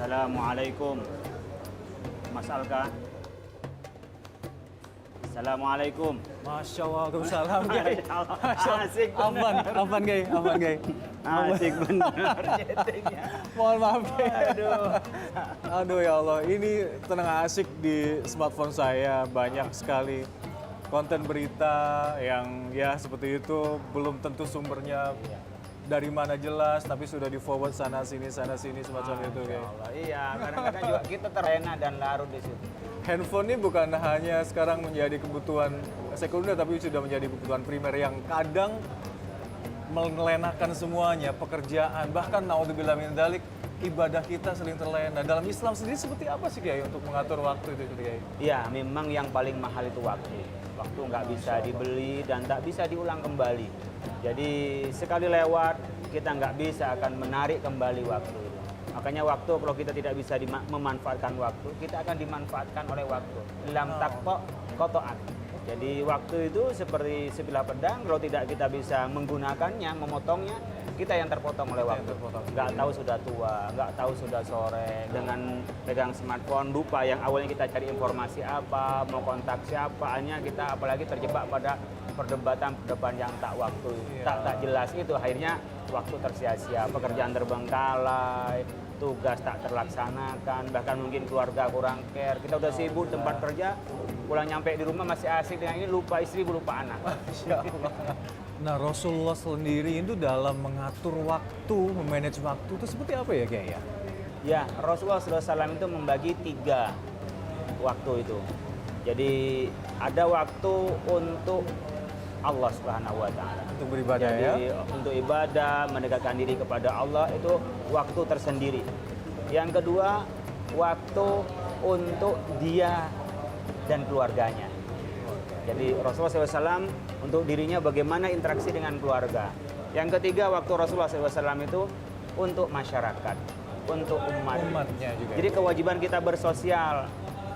Assalamualaikum Mas Alka. Assalamualaikum. Masya Allah, waalaikumsalam Gai. Asik bener. Afan Gai. Asik bener chattingnya. Mohon maaf Gai. Aduh. Ya Allah, ini tengah asik di smartphone saya banyak sekali konten berita yang ya seperti itu, belum tentu sumbernya dari mana jelas, tapi sudah di forward sana sini semacam itu Gai. Iya, kadang-kadang juga kita terlena dan larut di situ. Handphone ini bukan hanya sekarang menjadi kebutuhan sekunder, tapi sudah menjadi kebutuhan primer yang kadang melenakan semuanya, pekerjaan, bahkan naudzubillah min dzalik, ibadah kita sering terlena. Dalam Islam sendiri seperti apa sih Kiai untuk mengatur waktu itu Kiai? Iya, memang yang paling mahal itu waktu. Waktu nggak bisa dibeli dan tak bisa diulang kembali. Jadi sekali lewat, kita nggak bisa akan menarik kembali waktu. Makanya waktu, kalau kita tidak bisa memanfaatkan waktu, kita akan dimanfaatkan oleh waktu. Lam taqta qata'at. Jadi waktu itu seperti sebilah pedang, kalau tidak kita bisa menggunakannya, memotongnya, kita yang terpotong oleh waktu. Nggak tahu sudah tua, nggak tahu sudah sore, dengan pegang smartphone, lupa yang awalnya kita cari informasi apa, mau kontak siapa, hanya kita apalagi terjebak pada perdebatan yang tak waktu, tak jelas itu, akhirnya waktu tersia-sia, pekerjaan terbengkalai, tugas tak terlaksanakan, bahkan mungkin keluarga kurang care. Kita udah sibuk tempat kerja, pulang nyampe di rumah masih asik dengan ini, lupa istri, lupa anak. Masya Allah. Nah, Rasulullah sendiri itu dalam mengatur waktu, memanage waktu itu seperti apa ya Kiai ya? Ya, Rasulullah SAW itu membagi 3 waktu itu. Jadi ada waktu untuk Allah Subhanahu wa Ta'ala. Untuk beribadah. Jadi, untuk ibadah, mendekatkan diri kepada Allah itu waktu tersendiri. Yang kedua, waktu untuk dia dan keluarganya. Jadi Rasulullah SAW untuk dirinya bagaimana interaksi dengan keluarga. Yang ketiga, waktu Rasulullah SAW itu untuk masyarakat, untuk Umatnya juga. Jadi kewajiban kita bersosial.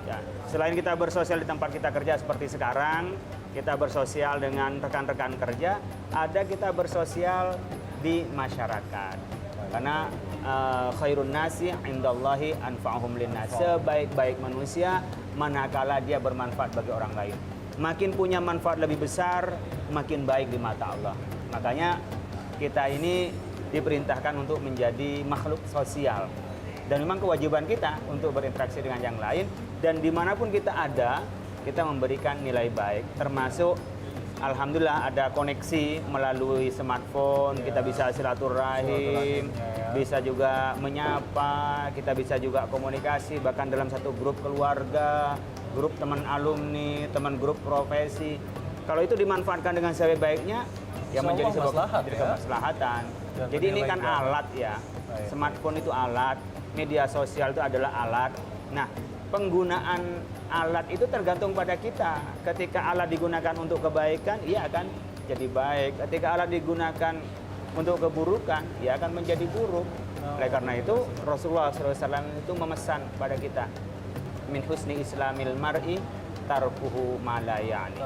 Ya, selain kita bersosial di tempat kita kerja seperti sekarang, kita bersosial dengan rekan-rekan kerja, ada kita bersosial di masyarakat. Karena khairun nasi indallahi anfa'uhum linnas. Sebaik-baik manusia manakala dia bermanfaat bagi orang lain. Makin punya manfaat lebih besar, makin baik di mata Allah. Makanya kita ini diperintahkan untuk menjadi makhluk sosial. Dan memang kewajiban kita untuk berinteraksi dengan yang lain. Dan dimanapun kita ada, kita memberikan nilai baik. Termasuk, alhamdulillah ada koneksi melalui smartphone, kita bisa silaturahim, bisa juga menyapa, kita bisa juga komunikasi, bahkan dalam satu grup keluarga, grup teman alumni, teman grup profesi. Kalau itu dimanfaatkan dengan sebaik-baiknya, ya menjadi sebuah kemaslahatan. Jadi ini kan alat ya, smartphone itu alat, media sosial itu adalah alat. Nah, penggunaan alat itu tergantung pada kita. Ketika alat digunakan untuk kebaikan, ia akan jadi baik. Ketika alat digunakan untuk keburukan, ia akan menjadi buruk. Oleh karena itu, Rasulullah SAW itu memesan pada kita, min husni islamil mar'i tarkuhu ma la ya'ni.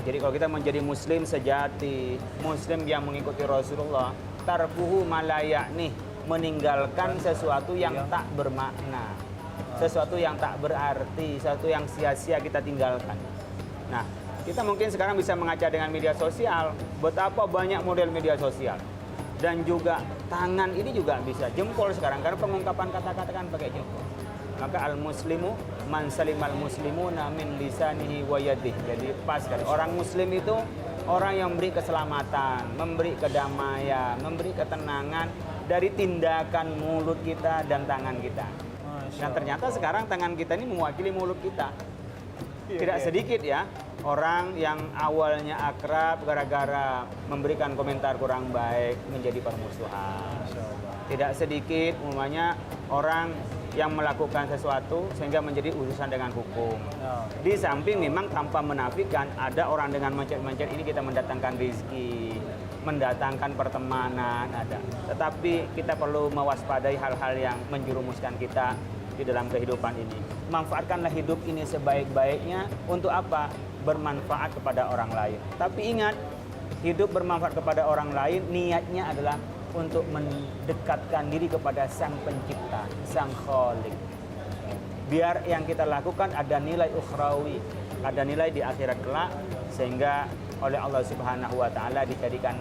Jadi kalau kita menjadi muslim sejati, muslim yang mengikuti Rasulullah, tarkuhu ma la ya'ni, meninggalkan sesuatu yang tak bermakna, sesuatu yang tak berarti, sesuatu yang sia-sia kita tinggalkan. Nah, kita mungkin sekarang bisa mengaca dengan media sosial, betapa banyak model media sosial. Dan juga tangan ini juga bisa, jempol sekarang, karena pengungkapan kata-kata kan pakai jempol. Maka al-muslimu man salimal muslimuna min lisanihi wa yadihi. Jadi pas kan, orang muslim itu orang yang memberi keselamatan, memberi kedamaian, memberi ketenangan dari tindakan mulut kita dan tangan kita. Dan ternyata sekarang tangan kita ini mewakili mulut kita. Tidak sedikit ya orang yang awalnya akrab gara-gara memberikan komentar kurang baik menjadi permusuhan. Tidak sedikit umumnya orang yang melakukan sesuatu sehingga menjadi urusan dengan hukum. Di samping memang tanpa menafikan ada orang dengan mencet-mencet ini kita mendatangkan rezeki, mendatangkan pertemanan ada. Tetapi kita perlu mewaspadai hal-hal yang menjerumuskan kita di dalam kehidupan ini. Manfaatkanlah hidup ini sebaik-baiknya untuk apa? Bermanfaat kepada orang lain. Tapi ingat, hidup bermanfaat kepada orang lain niatnya adalah untuk mendekatkan diri kepada Sang Pencipta, Sang Khalik. Biar yang kita lakukan ada nilai ukhrawi, ada nilai di akhirat kelak, sehingga oleh Allah Subhanahu wa taala dijadikan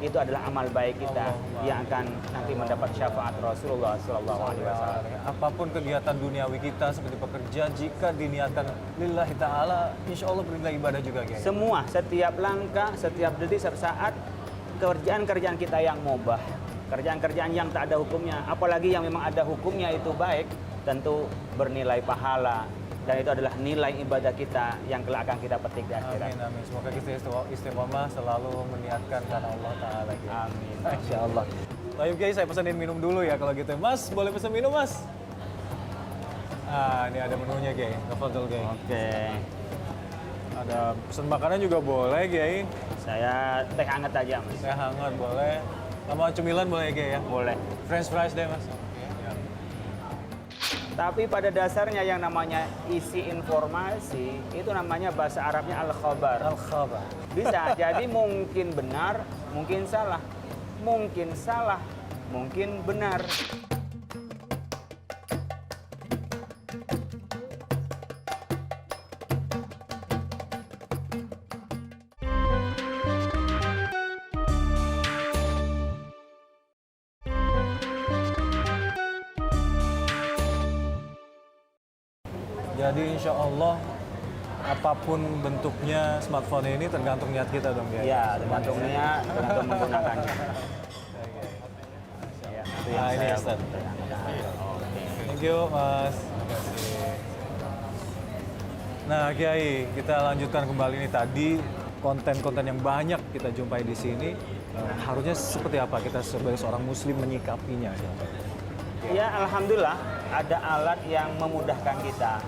itu adalah amal baik kita yang akan nanti mendapat syafaat Rasulullah sallallahu alaihi wasallam. Apapun kegiatan duniawi kita seperti pekerja, jika diniatkan lillahi ta'ala, insya Allah bernilai ibadah juga, Kiai. Semua, setiap langkah, setiap detik, setiap saat, kerjaan-kerjaan kita yang mubah, kerjaan-kerjaan yang tak ada hukumnya, apalagi yang memang ada hukumnya itu baik, tentu bernilai pahala. Dan itu adalah nilai ibadah kita yang kelak akan kita petik di akhirat. Amin, amin. Semoga kita istiqomah selalu meniatkan karena Allah Ta'ala. Amin. Insya Allah. Baik, Kiai, saya pesanin minum dulu ya kalau gitu. Mas, boleh pesan minum, Mas? Ah, ini ada menunya, Kiai. Tafadhol, Kiai. Oke. Ada pesan makanan juga boleh, Kiai. Saya teh hangat aja, Mas. Teh hangat boleh. Sama cemilan boleh, Kiai ya? Boleh. French fries deh, Mas. Ya. Tapi pada dasarnya yang namanya isi informasi itu namanya bahasa Arabnya al-khabar. Al-khabar. Bisa jadi mungkin benar, mungkin salah. Mungkin salah, mungkin benar. Jadi insya Allah apapun bentuknya smartphone ini tergantung niat kita dong, Kiai. Ya, tergantung niat, tergantung menggunakannya. Ya, itu yang Nah, ini saya Ustaz. Oke. Thank you, Mas. Terima kasih. Nah, Kiai, kita lanjutkan kembali nih tadi konten-konten yang banyak kita jumpai di sini. Harusnya seperti apa kita sebagai seorang muslim menyikapinya? Ya, alhamdulillah ada alat yang memudahkan kita.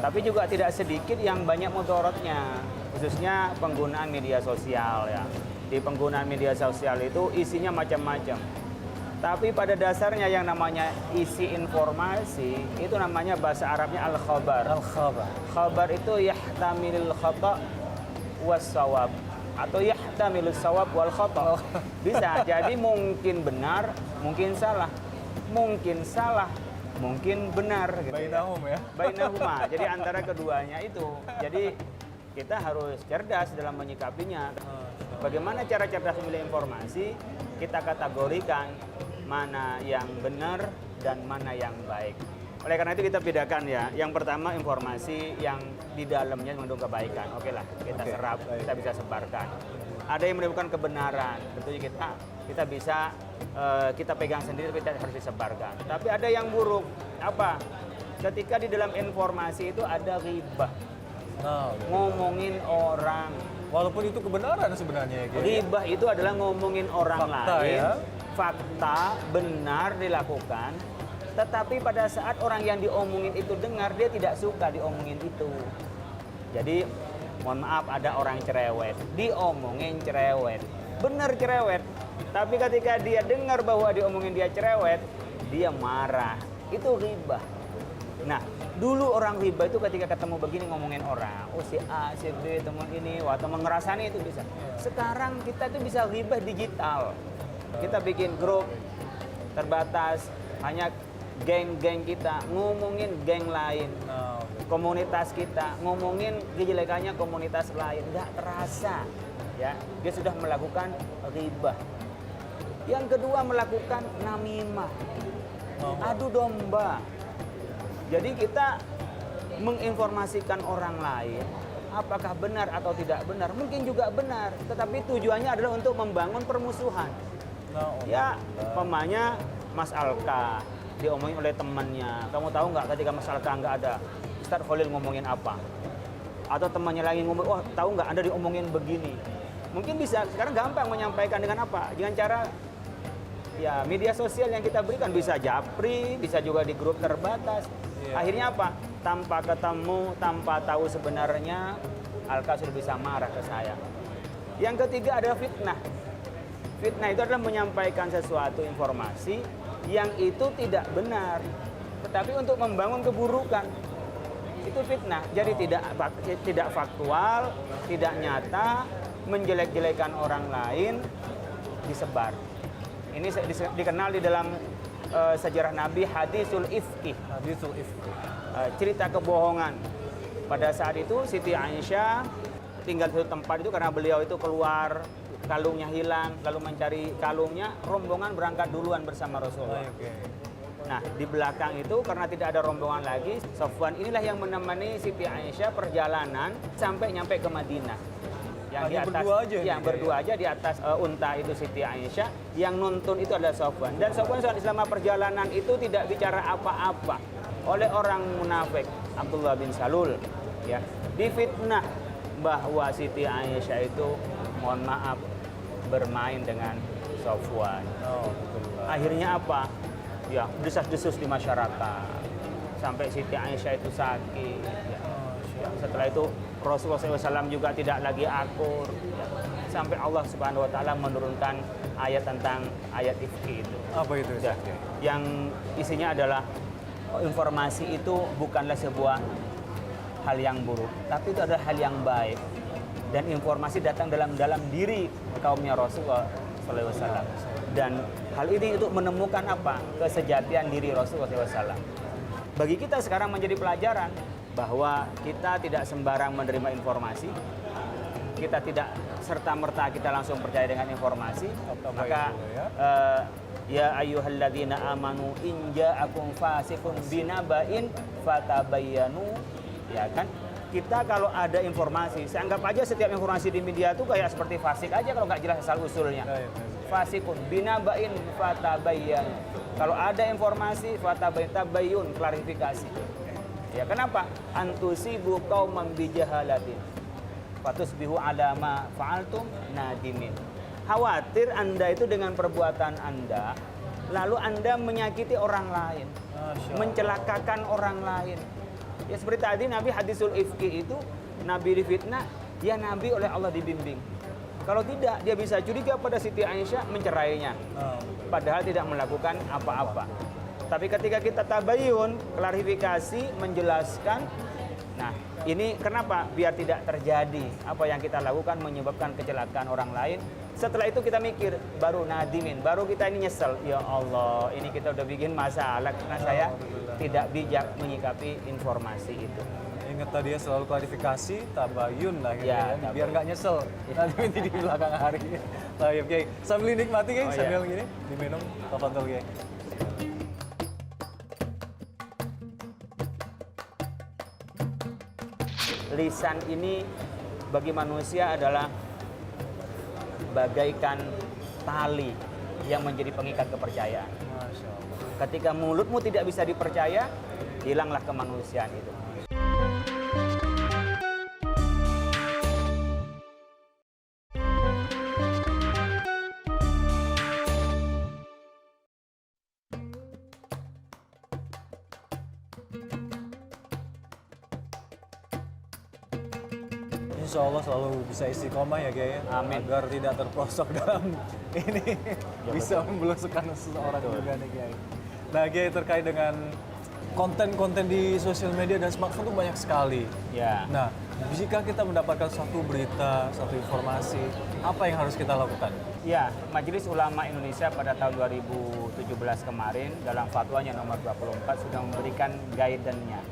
Tapi juga tidak sedikit yang banyak mudaratnya, khususnya penggunaan media sosial ya. Di penggunaan media sosial itu isinya macam-macam. Tapi pada dasarnya yang namanya isi informasi itu namanya bahasa Arabnya al-khabar. Al-khabar. Khabar itu yahtamilul khata' was sawab atau yahtamilus sawab wal khata'. Bisa jadi mungkin benar, mungkin salah. Mungkin salah, mungkin benar gitu. Bainahum ya. Bainahuma. Jadi antara keduanya itu. Jadi kita harus cerdas dalam menyikapinya. Bagaimana cara cerdas memilih informasi? Kita kategorikan mana yang benar dan mana yang baik. Oleh karena itu kita bedakan ya. Yang pertama informasi yang di dalamnya mengandung kebaikan. Oke lah, kita serap, kita bisa sebarkan. Ada yang menemukan kebenaran, tentunya kita bisa kita pegang sendiri, tapi tidak harus disebarkan. Tapi ada yang buruk, apa? Ketika di dalam informasi itu ada ghibah, ngomongin orang. Walaupun itu kebenaran sebenarnya ya, Kiai. Ghibah itu adalah ngomongin orang Fakta, lain, ya? fakta, benar dilakukan. Tetapi pada saat orang yang diomongin itu dengar, dia tidak suka diomongin itu. Jadi, mohon maaf, ada orang cerewet, diomongin cerewet, benar cerewet. Tapi ketika dia dengar bahwa diomongin dia cerewet, dia marah. Itu ghibah. Nah, dulu orang ghibah itu ketika ketemu begini ngomongin orang, oh si A, si B, teman ini, wah teman ngerasani itu bisa. Sekarang kita itu bisa ghibah digital. Kita bikin grup terbatas, hanya geng-geng kita, ngomongin geng lain. Komunitas kita, ngomongin kejelekannya komunitas lain. Nggak terasa. Ya, dia sudah melakukan ghibah. Yang kedua melakukan namimah, adu domba. Jadi kita menginformasikan orang lain, apakah benar atau tidak benar, mungkin juga benar, tetapi tujuannya adalah untuk membangun permusuhan. Ya, pemanya Mas Alka diomongin oleh temannya. Kamu tahu nggak ketika Mas Alka nggak ada, Ustadz Khalil ngomongin apa? Atau temannya lagi ngomong, wah tahu nggak Anda diomongin begini? Mungkin bisa, sekarang gampang menyampaikan dengan apa? Dengan cara ya media sosial yang kita berikan, bisa japri, bisa juga di grup terbatas. Akhirnya apa? Tanpa ketemu, tanpa tahu sebenarnya, Alka sudah bisa marah ke saya. Yang ketiga adalah fitnah. Fitnah itu adalah menyampaikan sesuatu informasi yang itu tidak benar, tetapi untuk membangun keburukan. Itu fitnah. Jadi tidak faktual, tidak nyata, menjelek-jelekan orang lain, disebar. Ini dikenal di dalam sejarah Nabi hadisul ifki. Hadisul ifki. Cerita kebohongan. Pada saat itu Siti Aisyah tinggal di satu tempat itu karena beliau itu keluar, kalungnya hilang, lalu mencari kalungnya, rombongan berangkat duluan bersama Rasulullah. Nah, di belakang itu karena tidak ada rombongan lagi, Sofwan inilah yang menemani Siti Aisyah perjalanan sampai nyampe ke Madinah. Yang di atas, yang berdua aja di atas unta itu Siti Aisyah, yang nuntun itu adalah Sofwan. Dan Sofwan selama perjalanan itu tidak bicara apa-apa oleh orang munafik Abdullah bin Salul, ya, difitnah bahwa Siti Aisyah itu mohon maaf bermain dengan Sofwan. Akhirnya apa? Ya, desas-desus di masyarakat sampai Siti Aisyah itu sakit. Ya. Setelah itu Rasulullah SAW juga tidak lagi akur. Ya. Sampai Allah Subhanahu Wa Taala menurunkan ayat tentang ayat ifki itu. Apa itu? Ya. Yang isinya adalah informasi itu bukanlah sebuah hal yang buruk, tapi itu adalah hal yang baik. Dan informasi datang dalam diri kaumnya Rasulullah SAW. Dan hal ini untuk menemukan apa? Kesejatian diri Rasulullah SAW. Bagi kita sekarang menjadi pelajaran bahwa kita tidak sembarang menerima informasi, kita tidak serta-merta kita langsung percaya dengan informasi. Maka ya ayyuhalladzina amanu in ja'akum fasiqun binaba'in fatabayyanu, ya kan? Kita kalau ada informasi, saya anggap aja setiap informasi di media itu kayak seperti fasik aja kalau nggak jelas asal usulnya. Fasikun binaba'in fatabayyan. Kalau ada informasi fatabayyun, klarifikasi. Ya kenapa? Antusibu qauman bijahalatin fatusbihu ala ma fa'altum nadimin. Khawatir Anda itu dengan perbuatan Anda, lalu Anda menyakiti orang lain, mencelakakan orang lain. Ya seperti tadi Nabi hadisul ifki itu, Nabi difitnah, ya Nabi oleh Allah dibimbing. Kalau tidak, dia bisa curiga pada Siti Aisyah, mencerainya. Padahal tidak melakukan apa-apa. Tapi ketika kita tabayun, klarifikasi, menjelaskan, nah ini kenapa? Biar tidak terjadi apa yang kita lakukan menyebabkan kecelakaan orang lain. Setelah itu kita mikir, baru nadimin, baru kita ini nyesel. Ya Allah, ini kita udah bikin masalah karena saya tidak bijak menyikapi informasi itu. Ingat tadi ya, selalu klarifikasi, tabayun lah gitu Ya, ya, biar nggak nyesel nanti di belakang hari. Baik, Kiai. Sambil nikmati, Kiai, sambil gini diminum, tafadhol, Kiai. Lisan ini bagi manusia adalah bagaikan tali yang menjadi pengikat kepercayaan. Masya Allah. Ketika mulutmu tidak bisa dipercaya, hilanglah kemanusiaan itu. Insya Allah selalu bisa istiqomah ya, Kiai. Amin. Agar tidak terprosok dalam ini, Ya, bisa betul. membelosokkan seseorang juga nih, Kiai. Nah, Kiai, terkait dengan konten-konten di sosial media dan smartphone itu banyak sekali. Ya. Nah, jika kita mendapatkan satu berita, satu informasi, apa yang harus kita lakukan? Ya, Majelis Ulama Indonesia pada tahun 2017 kemarin dalam fatwanya nomor 24 sudah memberikan guidance-nya.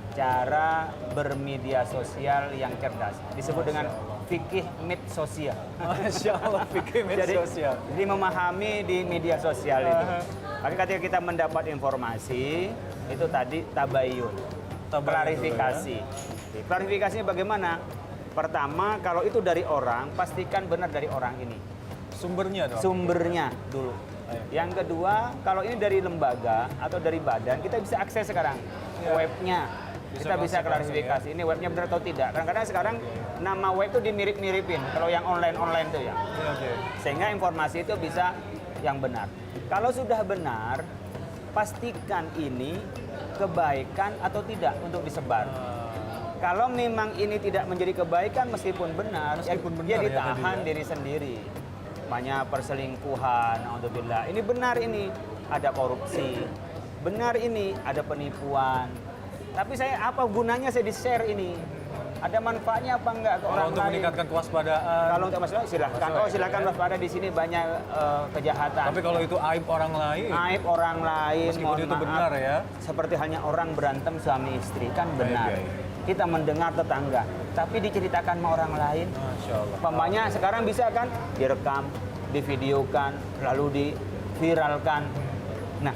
Cara bermedia sosial yang cerdas. Disebut dengan fikih med sosial. Masya Allah, fikih media sosial. Jadi memahami di media sosial itu. Maka ketika kita mendapat informasi, itu tadi tabayun. Klarifikasi. Klarifikasinya bagaimana? Pertama, kalau itu dari orang, pastikan benar dari orang ini. Sumbernya dong? Sumbernya dulu. Yang kedua, kalau ini dari lembaga atau dari badan, kita bisa akses sekarang webnya. Kita bisa klarifikasi, ini webnya benar atau tidak. Kadang-kadang sekarang nama web itu dimirip-miripin, kalau yang online-online itu ya. Sehingga informasi itu bisa yang benar. Kalau sudah benar, pastikan ini kebaikan atau tidak untuk disebar. Kalau memang ini tidak menjadi kebaikan meskipun benar, ya ditahan diri sendiri. Banyak perselingkuhan, alhamdulillah. Ini benar, ini ada korupsi. Benar, ini ada penipuan. Tapi apa gunanya saya di-share ini? Ada manfaatnya apa enggak ke orang Untuk lain? meningkatkan kewaspadaan. Kalau untuk masalah silahkan. Oh silahkan waspada, di sini banyak kejahatan. Tapi kalau itu aib orang lain, Aib orang lain, meskipun mohon itu maaf. benar ya. Seperti halnya orang berantem suami istri, kan benar. Baik. Kita mendengar tetangga, tapi diceritakan sama orang lain. Masya Allah. Umpamanya sekarang bisa kan direkam, divideokan, lalu diviralkan. Nah,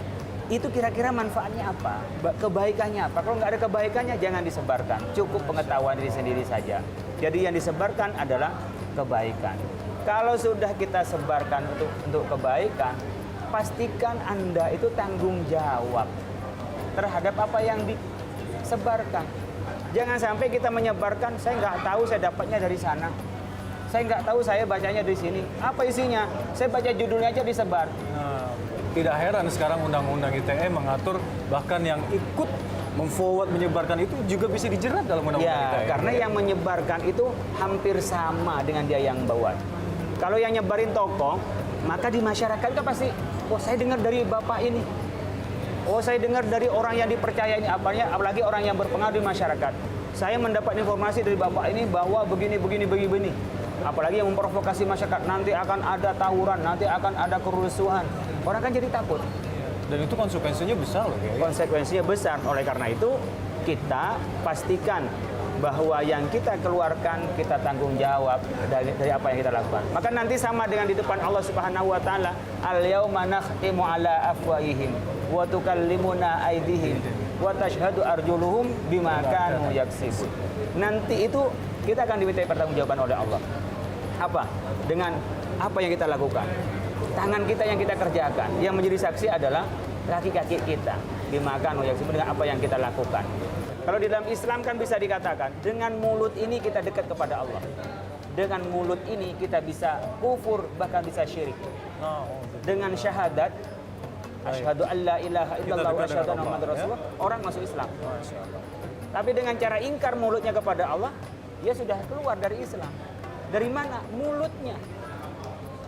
itu kira-kira manfaatnya apa? Kebaikannya apa? Kalau nggak ada kebaikannya, jangan disebarkan. Cukup pengetahuan diri sendiri saja. Jadi yang disebarkan adalah kebaikan. Kalau sudah kita sebarkan untuk kebaikan, pastikan Anda itu tanggung jawab terhadap apa yang disebarkan. Jangan sampai kita menyebarkan, saya nggak tahu saya dapatnya dari sana. Saya nggak tahu saya bacanya di sini. Apa isinya? Saya baca judulnya aja disebar. Nah, tidak heran sekarang Undang-Undang ITE mengatur bahkan yang ikut memforward menyebarkan itu juga bisa dijerat dalam Undang-Undang ITE. Ya, karena yang menyebarkan itu hampir sama dengan dia yang bawa. Kalau yang nyebarin tokoh, maka di masyarakat kan pasti, oh saya dengar dari bapak ini. Oh saya dengar dari orang yang dipercaya ini, apalagi orang yang berpengaruh di masyarakat. Saya mendapat informasi dari bapak ini bahwa begini. Apalagi yang memprovokasi masyarakat, nanti akan ada tawuran, nanti akan ada kerusuhan. Orang kan jadi takut. Dan itu konsekuensinya besar loh. Konsekuensinya besar. Oleh karena itu, kita pastikan bahwa yang kita keluarkan, kita tanggung jawab dari apa yang kita lakukan. Maka nanti sama dengan di depan Allah Subhanahu wa taala, al-yauma nakhtimu ala afwahihim wa tukallimuna aydihim wa tashhadu arjuluhum bima kanu yaksibun. Nanti itu kita akan dimintai pertanggungjawaban oleh Allah. Apa? Dengan apa yang kita lakukan. Tangan kita yang kita kerjakan. Yang menjadi saksi adalah kaki-kaki kita. Bima kanu yaksibun, dengan apa yang kita lakukan. Kalau di dalam Islam kan bisa dikatakan, dengan mulut ini kita dekat kepada Allah. Dengan mulut ini kita bisa kufur, bahkan bisa syirik. Dengan syahadat, asyhadu an la ilaha illallah wa asyhadu anna muhammadar rasulullah, orang masuk Islam. Tapi dengan cara ingkar mulutnya kepada Allah, dia sudah keluar dari Islam. Dari mana? Mulutnya.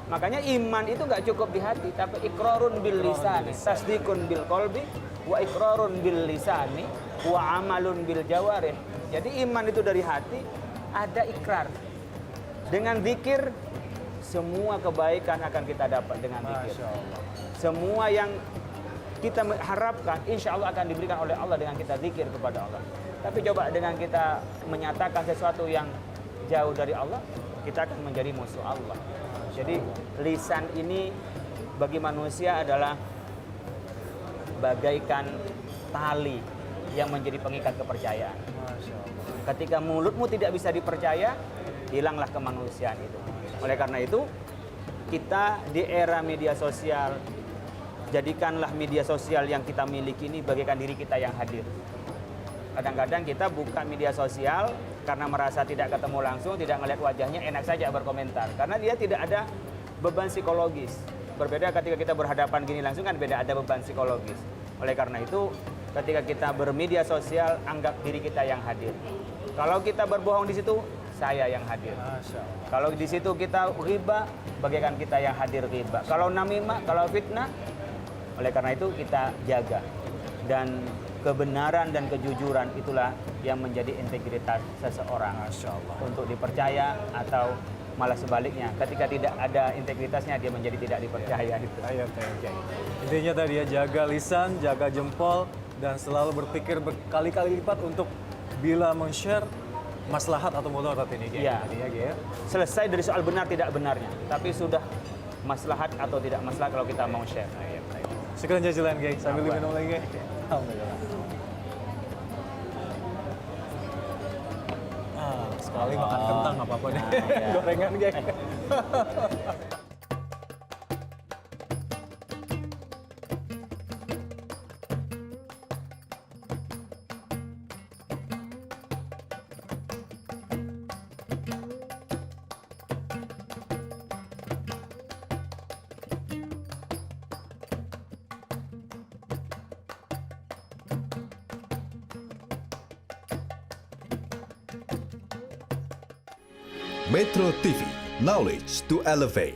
Makanya iman itu nggak cukup di hati, tapi iqrarun bil lisani, tasdikun bil qalbi, wa iqrarun bil lisani, wa amalun bil jawarih. Jadi iman itu dari hati, ada ikrar. Dengan zikir, semua kebaikan akan kita dapat dengan zikir. Semua yang kita harapkan, insya Allah akan diberikan oleh Allah dengan kita zikir kepada Allah. Tapi coba dengan kita menyatakan sesuatu yang jauh dari Allah, kita akan menjadi musuh Allah. Jadi lisan ini bagi manusia adalah bagaikan tali yang menjadi pengikat kepercayaan. Ketika mulutmu tidak bisa dipercaya, hilanglah kemanusiaan itu. Oleh karena itu, kita di era media sosial, jadikanlah media sosial yang kita miliki ini bagaikan diri kita yang hadir. Kadang-kadang kita buka media sosial karena merasa tidak ketemu langsung, tidak melihat wajahnya, enak saja berkomentar. Karena dia tidak ada beban psikologis. Berbeda ketika kita berhadapan gini langsung kan beda, ada beban psikologis. Oleh karena itu, ketika kita bermedia sosial, anggap diri kita yang hadir. Kalau kita berbohong di situ, saya yang hadir. Kalau di situ kita riba, bagaikan kita yang hadir riba. Kalau namimah, kalau fitnah, oleh karena itu kita jaga. Dan kebenaran dan kejujuran itulah yang menjadi integritas seseorang. Untuk dipercaya atau malah sebaliknya. Ketika tidak ada integritasnya, dia menjadi tidak dipercaya. Intinya tadi ya, jaga lisan, jaga jempol, dan selalu berpikir berkali-kali lipat untuk bila men-share maslahat atau mudarat ini. Ya. Selesai dari soal benar tidak benarnya, tapi sudah maslahat atau tidak maslahat kalau kita mau share. Sekian jajalan, guys. Sambil minum lagi, guys. Alhamdulillah. Sekali makan kentang apa-apa nih. Gorengan, guys. Metro TV, knowledge to elevate.